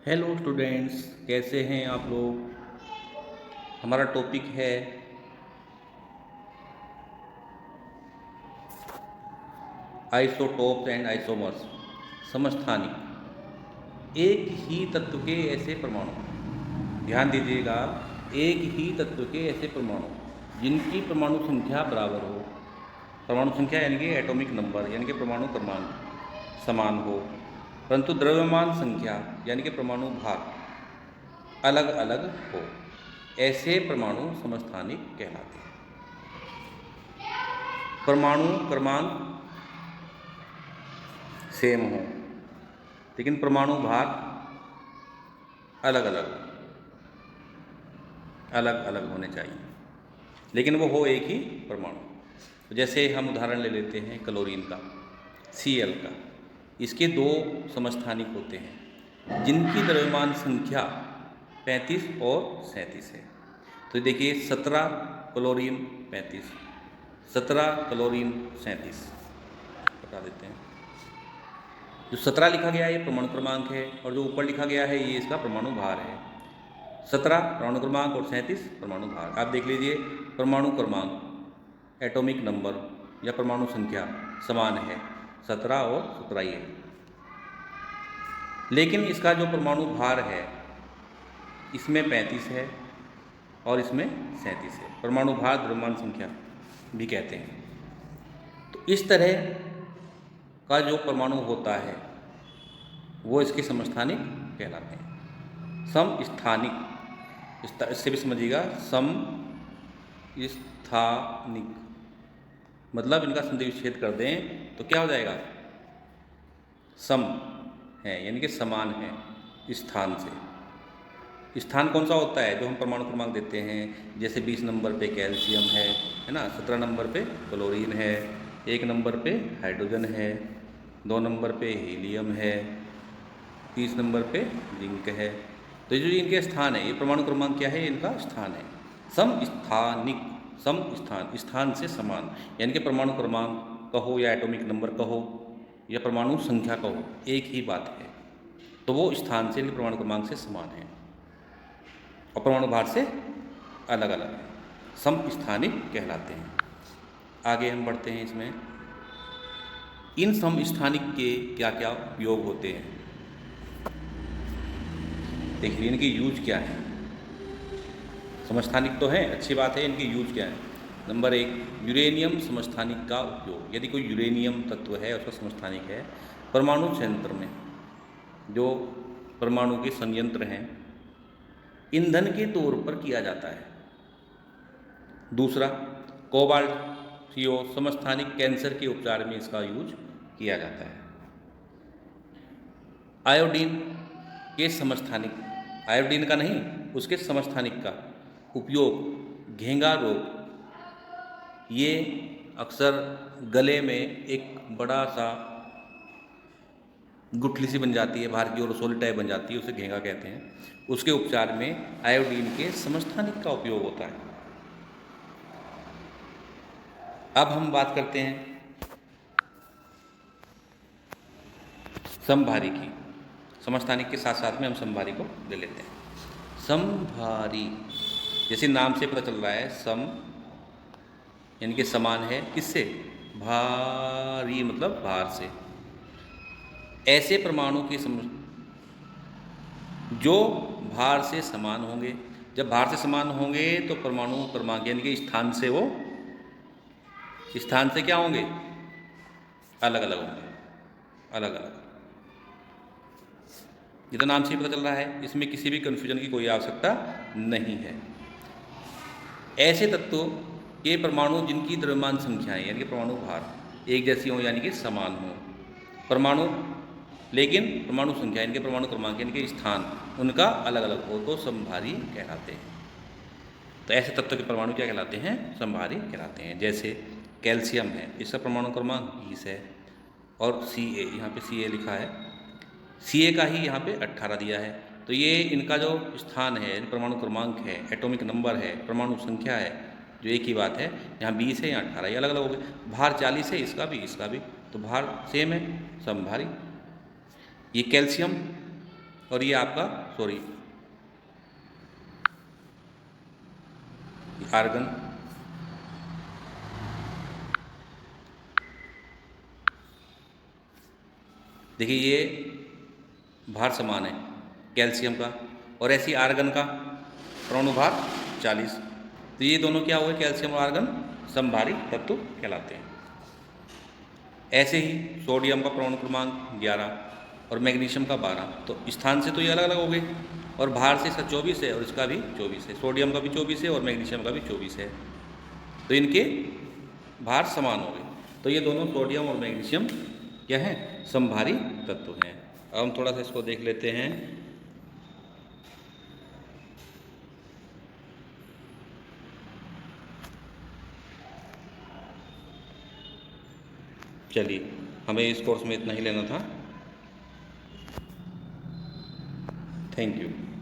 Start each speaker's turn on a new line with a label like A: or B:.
A: Hello students, कैसे हैं आप लोग। हमारा टॉपिक है आइसोटोप्स एंड आइसोमर्स, समस्थानिक। एक ही तत्व के ऐसे परमाणु, ध्यान दीजिएगा, एक ही तत्व के ऐसे परमाणु जिनकी परमाणु संख्या बराबर हो, परमाणु संख्या यानी कि एटॉमिक नंबर यानी कि परमाणु क्रमांक समान हो, परंतु द्रव्यमान संख्या यानी कि परमाणु भार अलग अलग हो, ऐसे परमाणु समस्थानिक कहलाते हैं। परमाणु क्रमांक सेम हो लेकिन परमाणु भार अलग अलग अलग अलग होने चाहिए, लेकिन वो हो एक ही परमाणु। तो जैसे हम उदाहरण ले लेते हैं क्लोरीन का, Cl का। इसके दो समस्थानिक होते हैं जिनकी द्रव्यमान संख्या 35 और 37 है। तो देखिए 17 क्लोरीन 35, 17 क्लोरीन 37 बता देते हैं। जो 17 लिखा गया है ये परमाणु क्रमांक है और जो ऊपर लिखा गया है ये इसका परमाणु भार है। 17 परमाणु क्रमांक और 37 परमाणु भार। आप देख लीजिए, परमाणु क्रमांक एटॉमिक नंबर या परमाणु संख्या समान है, 17 और 17 ही है, लेकिन इसका जो परमाणु भार है इसमें 35 है और इसमें 37 है। परमाणु भार द्रव्यमान संख्या भी कहते हैं। तो इस तरह का जो परमाणु होता है वो इसके समस्थानिक कहलाते हैं। समस्थानिक, इससे भी समझिएगा, समस्थानिक मतलब इनका संधि विच्छेद कर दें तो क्या हो जाएगा, सम है यानी कि समान है स्थान से। स्थान कौन सा होता है, जो हम परमाणु क्रमांक देते हैं, जैसे 20 नंबर पे कैल्शियम है ना, 17 नंबर पे क्लोरीन है, 1 नंबर पे हाइड्रोजन है, 2 नंबर पे हीलियम है, 30 नंबर पे जिंक है। तो जो इनके स्थान है, ये परमाणु क्रमांक क्या है, इनका स्थान है। समस्थानिक, सम स्थान, स्थान से समान, यानी कि परमाणु क्रमांक कहो या एटॉमिक नंबर कहो या परमाणु संख्या कहो, एक ही बात है। तो वो स्थान से, इनके परमाणु क्रमांक से समान है और परमाणु भार से अलग अलग है, समस्थानिक कहलाते हैं। आगे हम बढ़ते हैं इसमें। इन समस्थानिक के क्या क्या उपयोग होते हैं, देखिए इनकी यूज क्या है। समस्थानिक तो है, अच्छी बात है, इनकी यूज क्या है। नंबर 1, यूरेनियम समस्थानिक का उपयोग। यदि कोई यूरेनियम तत्व है, उसका समस्थानिक है, परमाणु संयंत्र में, जो परमाणु के संयंत्र हैं, ईंधन के तौर पर किया जाता है। दूसरा, कोबाल्ट CO समस्थानिक, कैंसर के उपचार में इसका यूज किया जाता है। आयोडीन के समस्थानिक, आयोडीन का नहीं, उसके समस्थानिक का उपयोग घेंगा रोग, ये अक्सर गले में एक बड़ा सा गुठली सी बन जाती है, बाहर की ओर रसोली टाइप बन जाती है, उसे घेंगा कहते हैं, उसके उपचार में आयोडीन के समस्थानिक का उपयोग होता है। अब हम बात करते हैं समभारी की। समस्थानिक के साथ साथ में हम समभारी को ले लेते हैं। समभारी, जैसे नाम से पता चल रहा है, सम यानी कि समान है, किससे, भारी मतलब भार से। ऐसे परमाणु की जो भार से समान होंगे, जब भार से समान होंगे तो परमाणु क्रमांक यानी कि स्थान से, वो स्थान से क्या होंगे, अलग अलग होंगे, अलग अलग। ये तो नाम से ही पता चल रहा है, इसमें किसी भी कन्फ्यूजन की कोई आवश्यकता नहीं है। ऐसे तत्वों के परमाणु जिनकी द्रव्यमान संख्याएं यानी कि परमाणु भार एक जैसी हो यानी कि समान हो, परमाणु लेकिन परमाणु संख्या यानी कि परमाणु क्रमांक यानी कि स्थान उनका अलग अलग हो, तो समभारी कहलाते हैं। तो ऐसे तत्व के परमाणु क्या कहलाते हैं, समभारी कहलाते हैं। जैसे कैल्शियम है, इसका परमाणु क्रमांक 20 है और Ca, यहाँ पे Ca लिखा है, Ca का ही यहाँ पे 18 दिया है। तो ये इनका जो स्थान है, परमाणु क्रमांक है, एटॉमिक नंबर है, परमाणु संख्या है, जो एक ही बात है, यहाँ 20 है, यहाँ 18, ये अलग अलग हो गए। भार 40 है, इसका भी, तो भार सेम है, समभारी। ये कैल्शियम और ये आपका सॉरी आर्गन। देखिए ये भार समान है कैल्शियम का, और ऐसी आर्गन का परमाणु भार 40। तो ये दोनों क्या हुए, कैल्शियम और आर्गन समभारी तत्व कहलाते हैं। ऐसे ही सोडियम का परमाणु क्रमांक 11 और मैग्नीशियम का 12। तो स्थान से तो ये अलग अलग हो गए, और भार से इसका 24 है और इसका भी 24 है। सोडियम का भी 24 है और मैग्नीशियम का भी 24 है। तो इनके भार समान हो गए। तो ये दोनों सोडियम और मैग्नीशियम क्या है, समभारी तत्व हैं। अब हम थोड़ा सा इसको देख लेते हैं। चलिए, हमें इस कोर्स में इतना ही लेना था। Thank you.